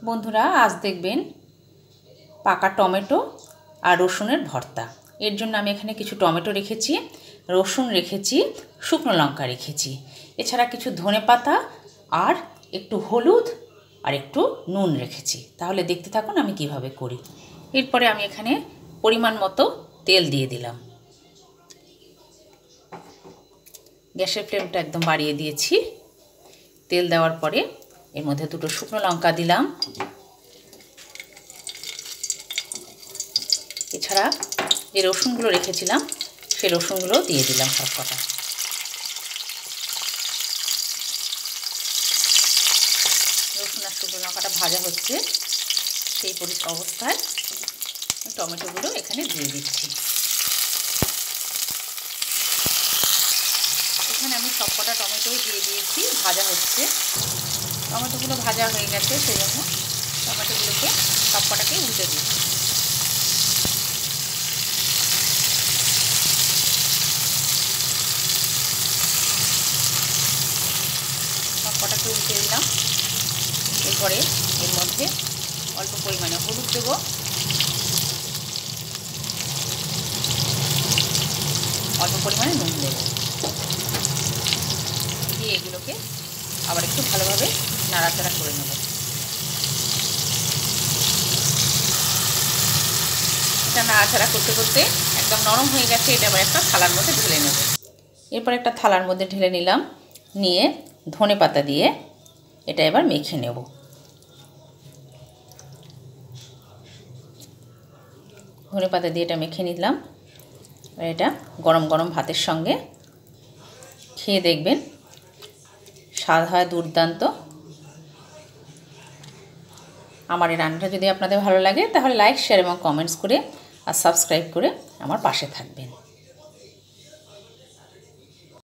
বন্ধুরা আজ দেখবেন পাকা টমেটো আর রসুনের ভর্তা। এর জন্য আমি এখানে কিছু টমেটো রেখেছি, রসুন রেখেছি, শুকনো লঙ্কা রেখেছি, এছাড়া কিছু ধনেপাতা আর একটু হলুদ আর একটু নুন রেখেছি। তাহলে দেখতে থাকুন আমি কিভাবে করি। এরপরে আমি এখানে পরিমাণ মতো তেল দিয়ে দিলাম। গ্যাসের ফ্লেমটা একদম বাড়িয়ে দিয়েছি। তেল দেওয়ার পরে এর মধ্যে দুটো শুকনো লঙ্কা দিলাম, এছাড়া যে রসুনগুলো রেখেছিলাম সেই রসুনগুলো দিয়ে দিলাম সব কটা। রসুন আর শুকনো লঙ্কাটা ভাজা হচ্ছে, সেই অবস্থায় টমেটোগুলো এখানে দিয়ে দিচ্ছি। এখানে আমি সব কটা টমেটোই দিয়ে দিয়েছি, ভাজা হচ্ছে। টমেটোগুলো ভাজা হয়ে গেছে, সেই জন্য টমেটোগুলোকে সব কটাকেই উল্টে দিচ্ছি। সব কটাকে উল্টে দিলাম। এরপরে এর মধ্যে অল্প পরিমাণে হলুদ দেবো, অল্প পরিমাণে নুন দেবো, দিয়ে এগুলোকে আবার একটু ভালোভাবে নাড়াচাড়া করে নেব। এটা নাড়াচাড়া করতে করতে একদম নরম হয়ে গেছে। এটা আবার একটা থালার মধ্যে ঢেলে নেব। এরপর একটা থালার মধ্যে ঢেলে নিলাম, নিয়ে ধনেপাতা দিয়ে এটা এবার মেখে নেব। ধনেপাতা দিয়ে এটা মেখে নিলাম। এটা গরম গরম ভাতের সঙ্গে খেয়ে দেখবেন, স্বাদ হয় দুর্দান্ত। আমার এই রান্নাটা যদি আপনাদের ভালো লাগে তাহলে লাইক, শেয়ার এবং কমেন্টস করে আর সাবস্ক্রাইব করে আমার পাশে থাকবেন।